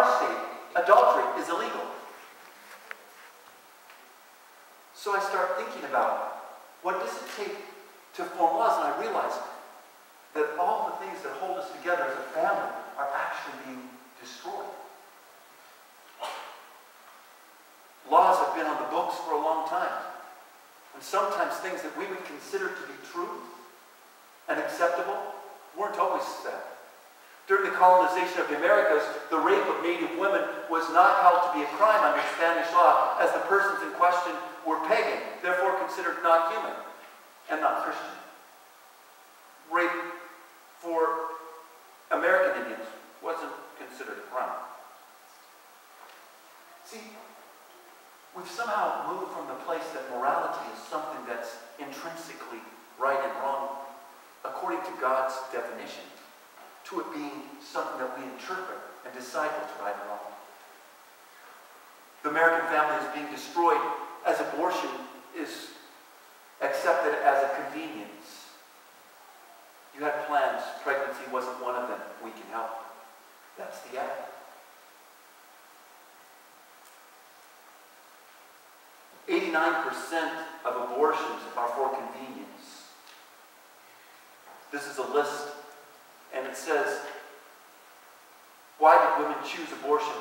our state, adultery is illegal. So I start thinking about, what does it take to form laws? And I realize that all the things that hold us together as a family are actually being destroyed. Laws have been on the books for a long time. And sometimes things that we would consider to be true and acceptable weren't always said. During the colonization of the Americas, the rape of Native women was not held to be a crime under Spanish law, as the persons in question were pagan, therefore considered not human and not Christian. Rape for American Indians wasn't considered a crime. See, we've somehow moved from the place that morality is something that's intrinsically right and wrong according to God's definition, to it being something that we interpret and decide what's right and wrong. The American family is being destroyed as abortion is accepted as a convenience. You had plans, pregnancy wasn't one of them. We can help. That's the end. "89% of abortions are for convenience." This is a list, and it says, why did women choose abortion?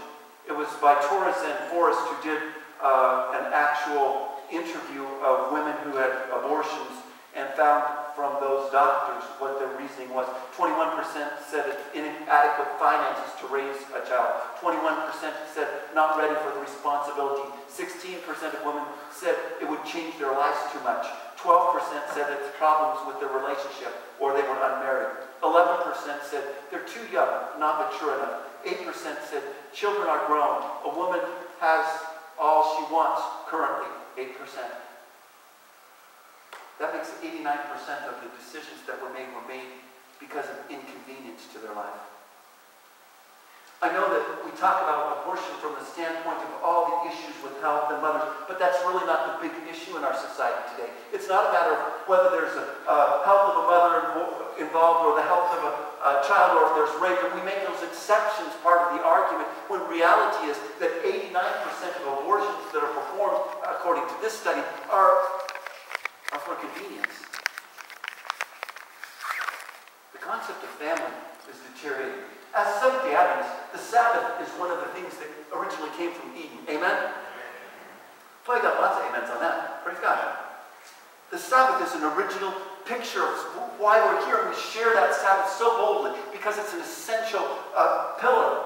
It was by Torres and Forrest, who did an actual interview of women who had abortions and found from those doctors what their reasoning was. 21% said it's inadequate finances to raise a child. 21% said not ready for the responsibility. 16% of women said it would change their lives too much. 12% said it's problems with their relationship or they were unmarried. 11% said they're too young, not mature enough. 8% said children are grown. A woman has all she wants currently. 8%. That makes 89% of the decisions that were made because of inconvenience to their life. I know that we talk about abortion from the standpoint of all the issues with health and mothers, but that's really not the big issue in our society today. It's not a matter of whether there's a health of a mother involved or the health of a child or if there's rape, and we make those exceptions part of the argument, when reality is that 89% of abortions that are performed, according to this study, are for convenience. The concept of family is deteriorating. As Seventh-day Adventists, the Sabbath is one of the things that originally came from Eden. Amen? So I got lots of amens on that. Praise God. The Sabbath is an original picture of why we're here, and we share that Sabbath so boldly because it's an essential pillar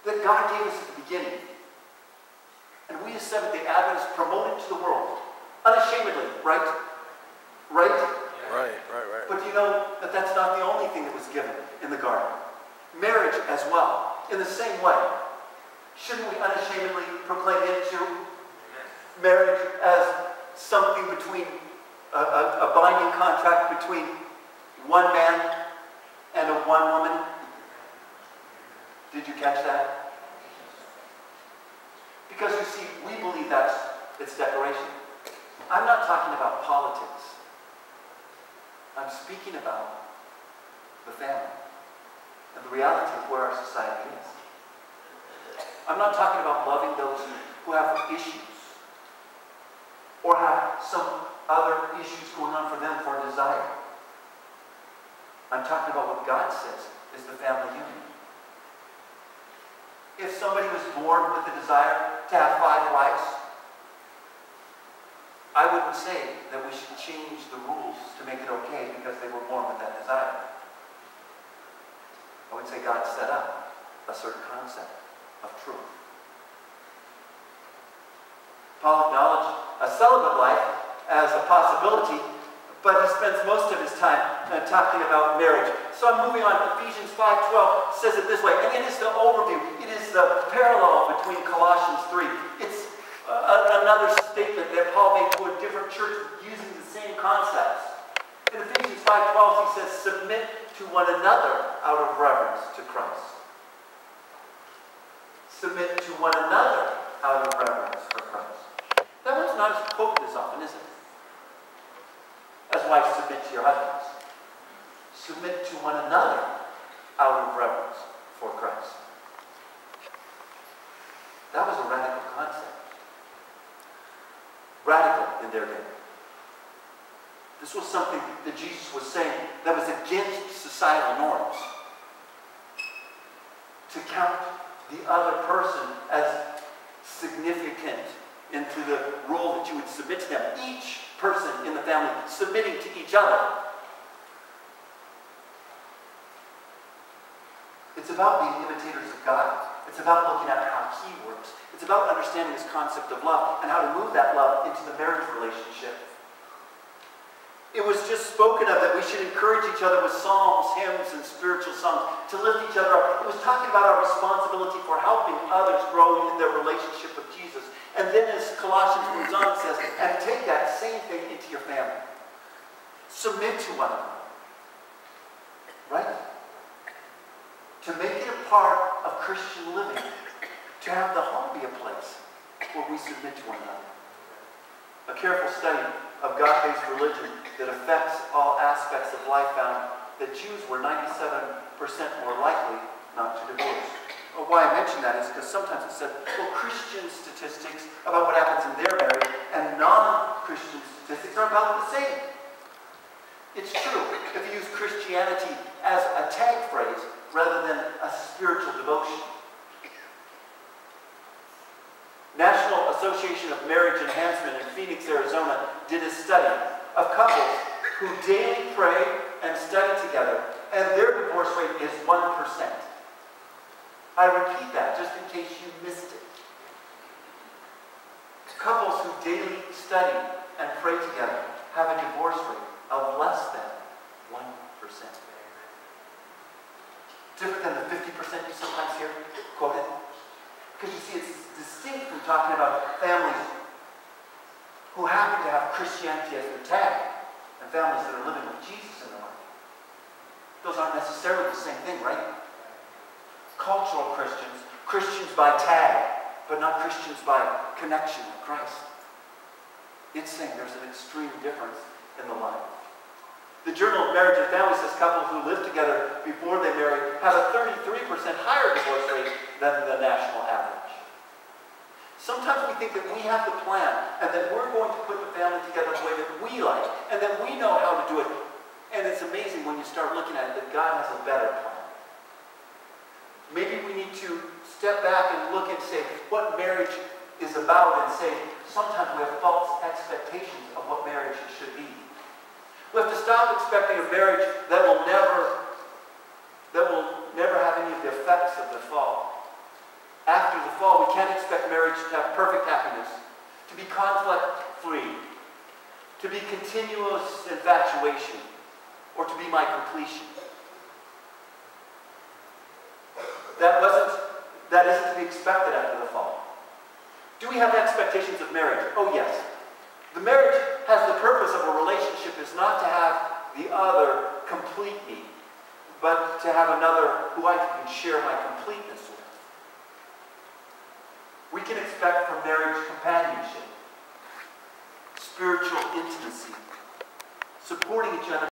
that God gave us at the beginning. And we as Seventh-day Adventists promote it to the world unashamedly, right? Right? Right. But you know that that's not the only thing that was given in the garden. Marriage as well, in the same way. Shouldn't we unashamedly proclaim into marriage as something between a binding contract between one man and a one woman? Did you catch that? Because you see, we believe that's its declaration. I'm not talking about politics. I'm speaking about the family and the reality of where our society is. I'm not talking about loving those who have issues or have some other issues going on for them for desire. I'm talking about what God says is the family union. If somebody was born with the desire to have 5 wives, I wouldn't say that we should change the rules to make it okay because they were born with that desire. I would say God set up a certain concept of truth. Paul acknowledged a celibate life as a possibility, but he spends most of his time talking about marriage. So I'm moving on. Ephesians 5:12 says it this way, and it is the overview. It is the parallel between Colossians 3. It's another statement that Paul made to a different church using the same concepts. In Ephesians 5:12, he says, submit to one another out of reverence to Christ. Submit to one another out of reverence for Christ. That one's not as quoted as often, is it? As wives, submit to your husbands. Submit to one another out of reverence for Christ. That was a radical concept. Radical in their day. This was something that Jesus was saying that was against societal norms. To count the other person as significant into the role that you would submit to them. Each person in the family submitting to each other. It's about being imitators of God. It's about looking at how He works. It's about understanding this concept of love and how to move that love into the marriage relationship. It was just spoken of that we should encourage each other with psalms, hymns, and spiritual songs to lift each other up. It was talking about our responsibility for helping others grow in their relationship with Jesus. And then as Colossians moves on, it says, and take that same thing into your family. Submit to one another. Right? To make it a part of Christian living. To have the home be a place where we submit to one another. A careful study of God-based religion that affects all aspects of life found that Jews were 97% more likely not to divorce. Well, why I mention that is because sometimes it said, well, Christian statistics about what happens in their marriage and non-Christian statistics are about the same. It's true if you use Christianity as a tag phrase rather than a spiritual devotion. National Association of Marriage Enhancement in Phoenix, Arizona did a study of couples who daily pray and study together, and their divorce rate is 1%. I repeat that just in case you missed it. Couples who daily study and pray together have a divorce rate of less than 1%. Different than the 50% you sometimes hear quoted. Because you see, it's distinct from talking about families who happen to have Christianity as their tag and families that are living with Jesus in their life. Those aren't necessarily the same thing, right? Cultural Christians, Christians by tag, but not Christians by connection with Christ. It's saying there's an extreme difference in the life. The Journal of Marriage and Family says couples who live together before they marry have a 33% higher divorce rate than the national average. Sometimes we think that we have the plan and that we're going to put the family together the way that we like and that we know how to do it. And it's amazing when you start looking at it that God has a better plan. Maybe we need to step back and look and say what marriage is about and say sometimes we have false expectations of what marriage should be. We have to stop expecting a marriage that will never have any of the effects of the fall. After the fall, we can't expect marriage to have perfect happiness, to be conflict-free, to be continuous infatuation, or to be my completion. That isn't to be expected after the fall. Do we have expectations of marriage? Oh, yes. The marriage has the purpose of a relationship is not to have the other complete me, but to have another who I can share my completeness with. We can expect from marriage companionship, spiritual intimacy, supporting each other